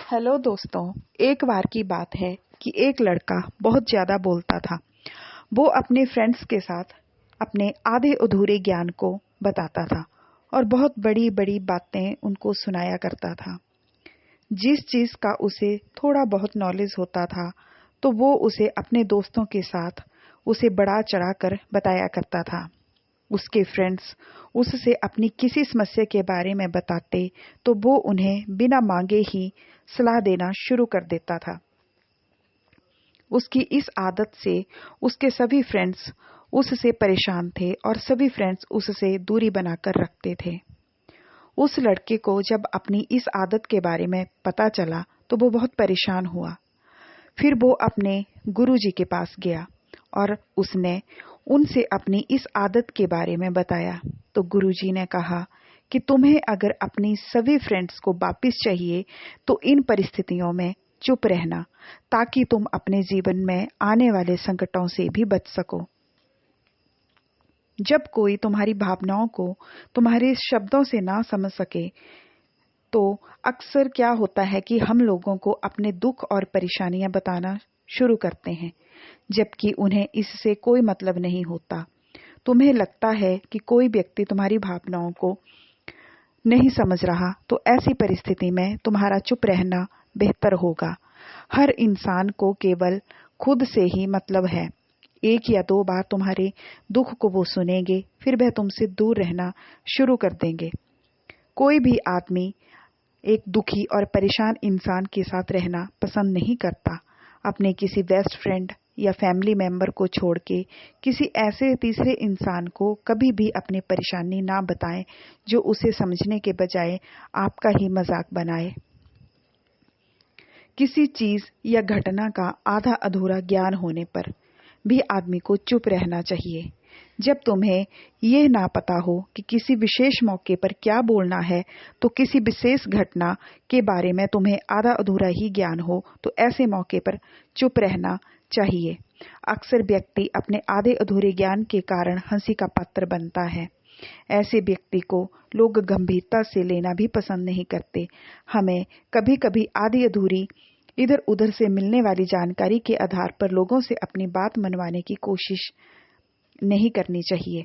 Hello दोस्तों। एक बार की बात है कि एक लड़का बहुत ज़्यादा बोलता था। वो अपने फ्रेंड्स के साथ अपने आधे अधूरे ज्ञान को बताता था और बहुत बड़ी बड़ी बातें उनको सुनाया करता था। जिस चीज़ का उसे थोड़ा बहुत नॉलेज होता था तो वो उसे अपने दोस्तों के साथ उसे बढ़ा चढ़ा कर बताया करता था। उसके फ्रेंड्स उससे अपनी किसी समस्या के बारे में बताते तो वो उन्हें बिना मांगे ही सलाह देना शुरू कर देता था। उसकी इस आदत से उसके सभी फ्रेंड्स उससे परेशान थे और सभी फ्रेंड्स उससे दूरी बनाकर रखते थे। उस लड़के को जब अपनी इस आदत के बारे में पता चला तो वो बहुत परेशान हुआ। फिर वो अपने गुरुजी के पास गया और उसने उनसे अपनी इस आदत के बारे में बताया। तो गुरुजी ने कहा कि तुम्हें अगर अपनी सभी फ्रेंड्स को वापस चाहिए तो इन परिस्थितियों में चुप रहना, ताकि तुम अपने जीवन में आने वाले संकटों से भी बच सको। जब कोई तुम्हारी भावनाओं को तुम्हारे शब्दों से ना समझ सके तो अक्सर क्या होता है कि हम लोगों को अपने दुख और परेशानियां बताना शुरू करते हैं, जबकि उन्हें इससे कोई मतलब नहीं होता। तुम्हें लगता है कि कोई व्यक्ति तुम्हारी भावनाओं को नहीं समझ रहा, तो ऐसी परिस्थिति में तुम्हारा चुप रहना बेहतर होगा। हर इंसान को केवल खुद से ही मतलब है। एक या दो बार तुम्हारे दुख को वो सुनेंगे, फिर वह तुमसे दूर रहना शुरू कर देंगे। कोई भी आदमी एक दुखी और परेशान इंसान के साथ रहना पसंद नहीं करता। अपने किसी बेस्ट फ्रेंड या फैमिली मेंबर को छोड़ के किसी ऐसे तीसरे इंसान को कभी भी अपनी परेशानी ना बताएं जो उसे समझने के बजाय आपका ही मजाक बनाए। किसी चीज या घटना का आधा अधूरा ज्ञान होने पर भी आदमी को चुप रहना चाहिए। जब तुम्हें यह ना पता हो कि किसी विशेष मौके पर क्या बोलना है, तो किसी विशेष घटना के बारे में तुम्हें आधा अधूरा ही ज्ञान हो, तो ऐसे मौके पर चुप रहना चाहिए। अक्सर व्यक्ति अपने आधे अधूरे ज्ञान के कारण हंसी का पात्र बनता है। ऐसे व्यक्ति को लोग गंभीरता से लेना भी पसंद नहीं करते। हमें कभी कभी आधी अधूरी इधर उधर से मिलने वाली जानकारी के आधार पर लोगों से अपनी बात मनवाने की कोशिश नहीं करनी चाहिए।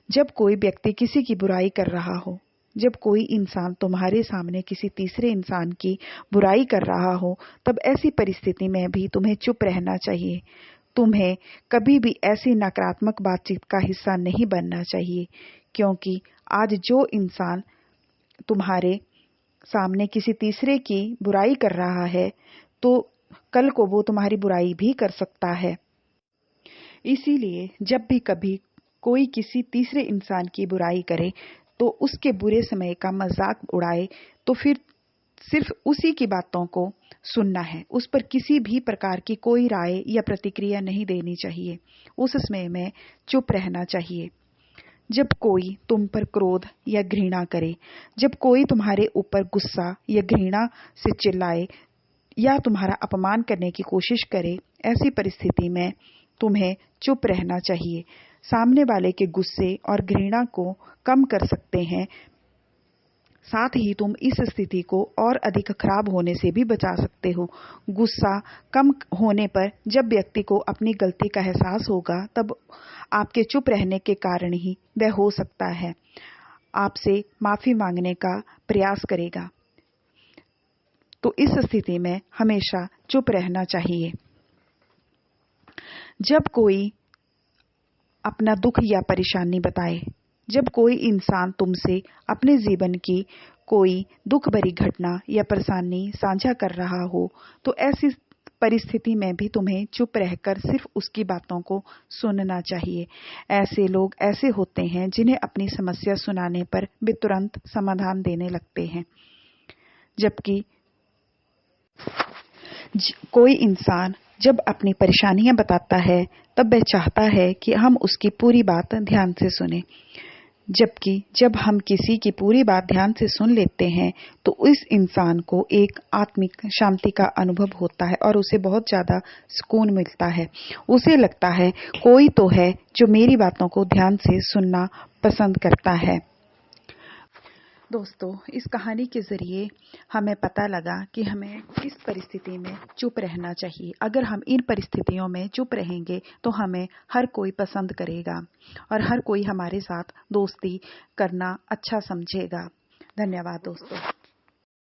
जब कोई व्यक्ति किसी की बुराई कर रहा हो, जब कोई इंसान तुम्हारे सामने किसी तीसरे इंसान की बुराई कर रहा हो, तब ऐसी परिस्थिति में भी तुम्हें चुप रहना चाहिए। तुम्हें कभी भी ऐसी नकारात्मक बातचीत का हिस्सा नहीं बनना चाहिए, क्योंकि आज जो इंसान तुम्हारे सामने किसी तीसरे की बुराई कर रहा है, तो कल को वो तुम्हारी बुराई भी कर सकता है। इसीलिए जब भी कभी कोई किसी तीसरे इंसान की बुराई करे तो उसके बुरे समय का मजाक उड़ाए, तो फिर सिर्फ उसी की बातों को सुनना है। उस पर किसी भी प्रकार की कोई राय या प्रतिक्रिया नहीं देनी चाहिए। उस समय में चुप रहना चाहिए। जब कोई तुम पर क्रोध या घृणा करे, जब कोई तुम्हारे ऊपर गुस्सा या घृणा से चिल्लाए या तुम्हारा अपमान करने की कोशिश करे, ऐसी परिस्थिति में तुम्हें चुप रहना चाहिए। सामने वाले के गुस्से और घृणा को कम कर सकते हैं, साथ ही तुम इस स्थिति को और अधिक खराब होने से भी बचा सकते हो। गुस्सा कम होने पर जब व्यक्ति को अपनी गलती का एहसास होगा, तब आपके चुप रहने के कारण ही वह हो सकता है आपसे माफी मांगने का प्रयास करेगा। तो इस स्थिति में हमेशा चुप रहना चाहिए। जब कोई अपना दुख या परेशानी बताए, जब कोई इंसान तुमसे अपने जीवन की कोई दुख भरी घटना या परेशानी साझा कर रहा हो, तो ऐसी परिस्थिति में भी तुम्हें चुप रहकर सिर्फ उसकी बातों को सुनना चाहिए। ऐसे लोग ऐसे होते हैं जिन्हें अपनी समस्या सुनाने पर वे तुरंत समाधान देने लगते हैं, जबकि कोई इंसान जब अपनी परेशानियां बताता है तब वह चाहता है कि हम उसकी पूरी बात ध्यान से सुनें। जबकि जब हम किसी की पूरी बात ध्यान से सुन लेते हैं तो उस इंसान को एक आत्मिक शांति का अनुभव होता है और उसे बहुत ज़्यादा सुकून मिलता है। उसे लगता है कोई तो है जो मेरी बातों को ध्यान से सुनना पसंद करता है। दोस्तों, इस कहानी के ज़रिए हमें पता लगा कि हमें इस परिस्थिति में चुप रहना चाहिए। अगर हम इन परिस्थितियों में चुप रहेंगे तो हमें हर कोई पसंद करेगा और हर कोई हमारे साथ दोस्ती करना अच्छा समझेगा। धन्यवाद दोस्तों।